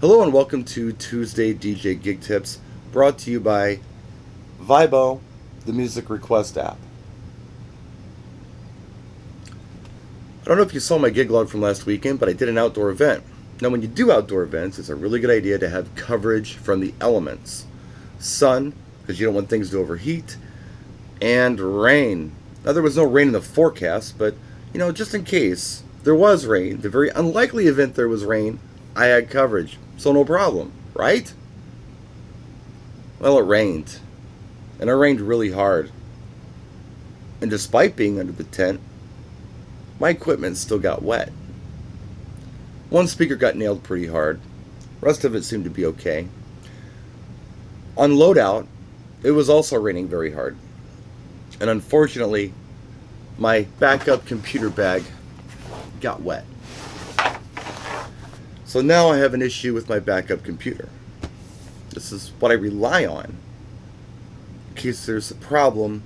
Hello and welcome to Tuesday DJ Gig Tips, brought to you by Vibo, the music request app. I don't know if you saw my gig log from last weekend, but I did an outdoor event. Now, when you do outdoor events, it's a really good idea to have coverage from the elements. Sun, because you don't want things to overheat, and rain. Now, there was no rain in the forecast, but, just in case there was rain, the very unlikely event there was rain, I had coverage. So no problem, right? Well, it rained. And it rained really hard. And despite being under the tent, my equipment still got wet. One speaker got nailed pretty hard. The rest of it seemed to be okay. On loadout, it was also raining very hard. And unfortunately, my backup computer bag got wet. So now I have an issue with my backup computer. This is what I rely on in case there's a problem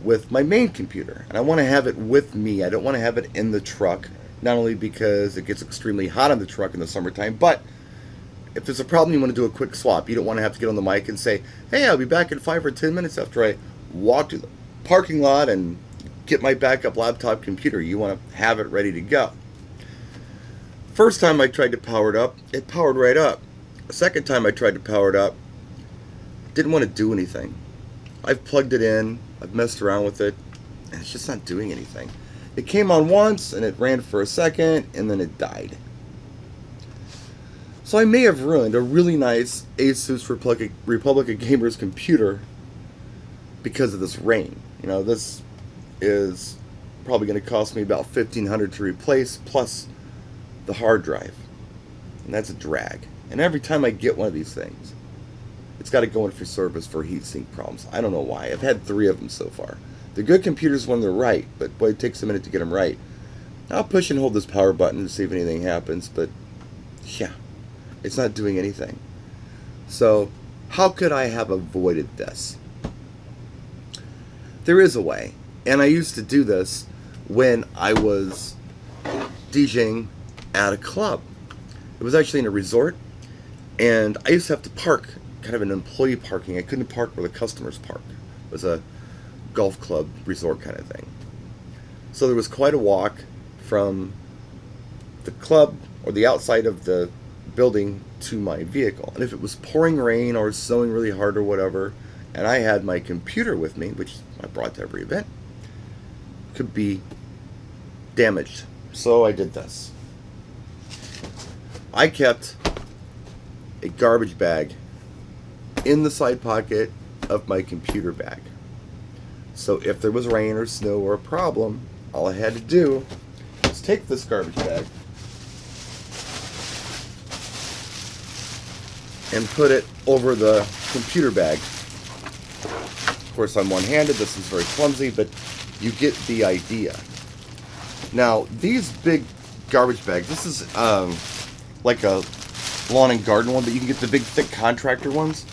with my main computer. And I want to have it with me. I don't want to have it in the truck, not only because it gets extremely hot in the truck in the summertime, but if there's a problem, you want to do a quick swap. You don't want to have to get on the mic and say, hey, I'll be back in 5 or 10 minutes after I walk to the parking lot and get my backup laptop computer. You want to have it ready to go. First time I tried to power it up, it powered right up. The second time I tried to power it up, didn't want to do anything. I've plugged it in, I've messed around with it, and it's just not doing anything. It came on once, and it ran for a second, and then it died. So I may have ruined a really nice Asus Republic of Gamers computer because of this rain. This is probably going to cost me about $1,500 to replace, plus the hard drive, and that's a drag. And every time I get one of these things, it's got to go in for service for heatsink problems. I don't know why. I've had 3 of them so far. They're good computers when they're right, but boy, it takes a minute to get them right. I'll push and hold this power button to see if anything happens, but yeah, it's not doing anything. So how could I have avoided this? There is a way, and I used to do this when I was DJing at a club. It was actually in a resort, and I used to have to park kind of an employee parking. I couldn't park where the customers park. It was a golf club resort kind of thing. So there was quite a walk from the club or the outside of the building to my vehicle. And if it was pouring rain or snowing really hard or whatever, and I had my computer with me, which I brought to every event, it could be damaged. So I did this. I kept a garbage bag in the side pocket of my computer bag. So if there was rain or snow or a problem, all I had to do was take this garbage bag and put it over the computer bag. Of course, I'm one-handed. This is very clumsy, but you get the idea. Now, these big garbage bags, this is like a lawn and garden one, but you can get the big, thick contractor ones.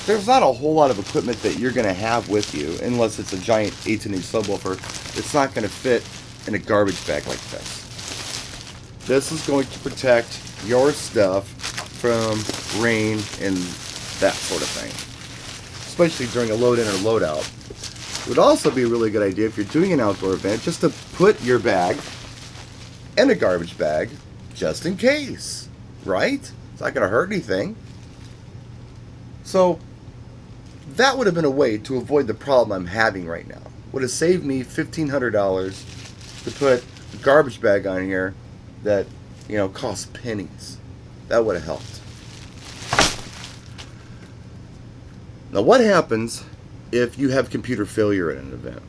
There's not a whole lot of equipment that you're going to have with you, unless it's a giant 18-inch subwoofer. It's not going to fit in a garbage bag like this. This is going to protect your stuff from rain and that sort of thing, especially during a load-in or load-out. It would also be a really good idea if you're doing an outdoor event just to put your bag in a garbage bag just in case, right? It's not going to hurt anything. So that would have been a way to avoid the problem I'm having right now. Would have saved me $1,500 to put a garbage bag on here that, costs pennies. That would have helped. Now, what happens if you have computer failure at an event?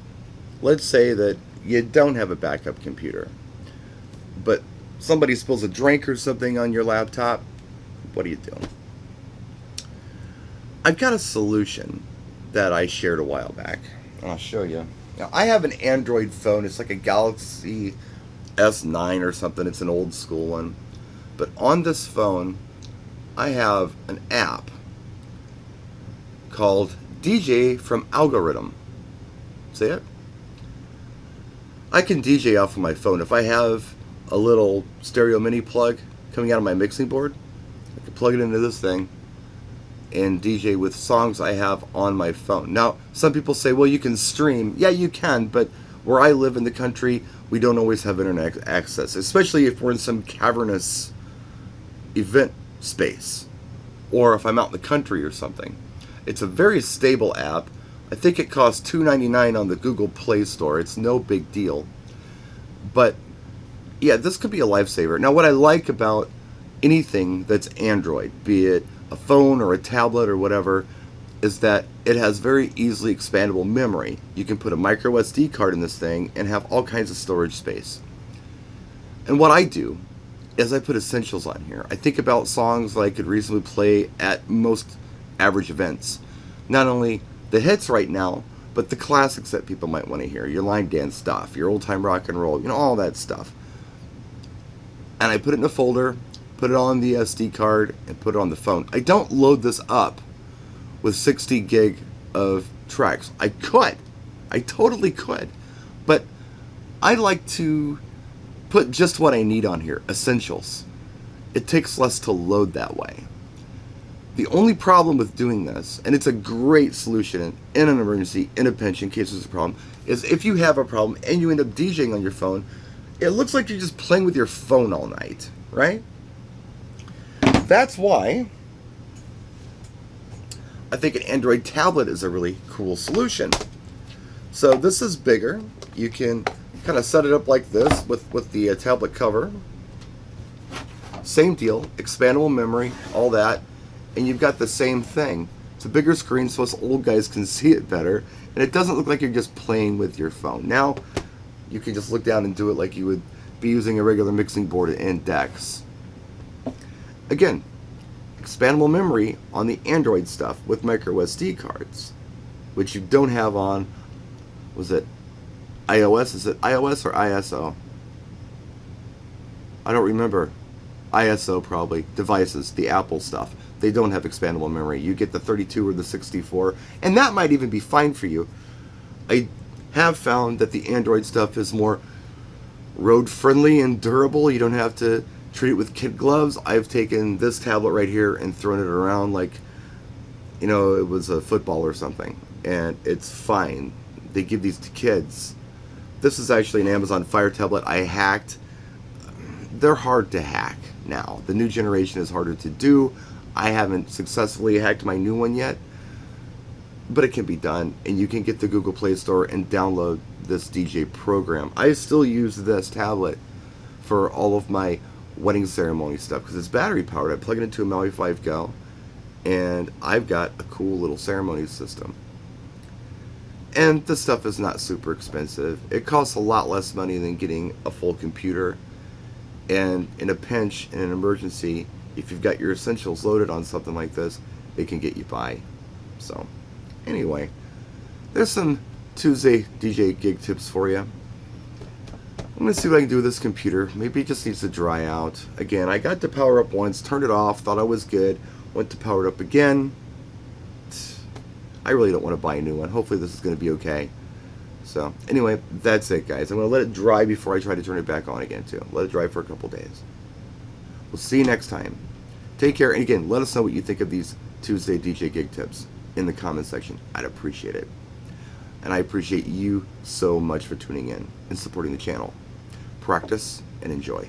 Let's say that you don't have a backup computer, but somebody spills a drink or something on your laptop. What do you do? I've got a solution that I shared a while back, and I'll show you. Now, I have an Android phone. It's like a Galaxy S9 or something. It's an old school one. But on this phone, I have an app called DJ from Algorithm. See it? I can DJ off of my phone. If I have a little stereo mini plug coming out of my mixing board, can plug it into this thing and DJ with songs I have on my phone. Now, some people say, well, you can stream. Yeah, you can, but where I live in the country, we don't always have internet access, especially if we're in some cavernous event space, or if I'm out in the country or something. It's a very stable app. I think it costs $2.99 on the Google Play Store. It's no big deal. But yeah, this could be a lifesaver. Now, what I like about anything that's Android, be it a phone or a tablet or whatever, is that it has very easily expandable memory. You can put a micro SD card in this thing and have all kinds of storage space. And what I do is I put essentials on here. I think about songs that I could reasonably play at most average events. Not only the hits right now, but the classics that people might want to hear. Your line dance stuff, your old time rock and roll, all that stuff. And I put it in a folder, put it on the SD card, and put it on the phone. I don't load this up with 60 gig of tracks. I could. I totally could. But I like to put just what I need on here, essentials. It takes less to load that way. The only problem with doing this, and it's a great solution in an emergency, in a pinch, in case there's a problem, is if you have a problem and you end up DJing on your phone, it looks like you're just playing with your phone all night, right? That's why I think an Android tablet is a really cool solution. So this is bigger. You can kind of set it up like this with the tablet cover. Same deal, expandable memory, all that. And you've got the same thing. It's a bigger screen so us old guys can see it better. And it doesn't look like you're just playing with your phone. Now, you can just look down and do it like you would be using a regular mixing board and decks. Again, expandable memory on the Android stuff with micro SD cards, which you don't have on, was it iOS? Is it iOS or ISO? I don't remember. ISO probably. Devices, the Apple stuff. They don't have expandable memory. You get the 32 or the 64, and that might even be fine for you. I have found that the Android stuff is more road friendly and durable. You don't have to treat it with kid gloves. I've taken this tablet right here and thrown it around like, it was a football or something, and it's fine. They give these to kids. This is actually an Amazon Fire tablet I hacked. They're hard to hack now. The new generation is harder to do. I haven't successfully hacked my new one yet, but it can be done, and you can get the Google Play Store and download this DJ program. I still use this tablet for all of my wedding ceremony stuff because it's battery powered. I plug it into a Maui 5 Go, and I've got a cool little ceremony system. And this stuff is not super expensive. It costs a lot less money than getting a full computer. And in a pinch, in an emergency, if you've got your essentials loaded on something like this, it can get you by. So, anyway, there's some Tuesday DJ gig tips for you. I'm going to see what I can do with this computer. Maybe it just needs to dry out. Again, I got to power up once, turned it off, thought I was good, went to power it up again. I really don't want to buy a new one. Hopefully this is going to be okay. So, anyway, that's it, guys. I'm going to let it dry before I try to turn it back on again, too. Let it dry for a couple days. We'll see you next time. Take care, and again, let us know what you think of these Tuesday DJ gig tips in the comment section. I'd appreciate it. And I appreciate you so much for tuning in and supporting the channel. Practice and enjoy.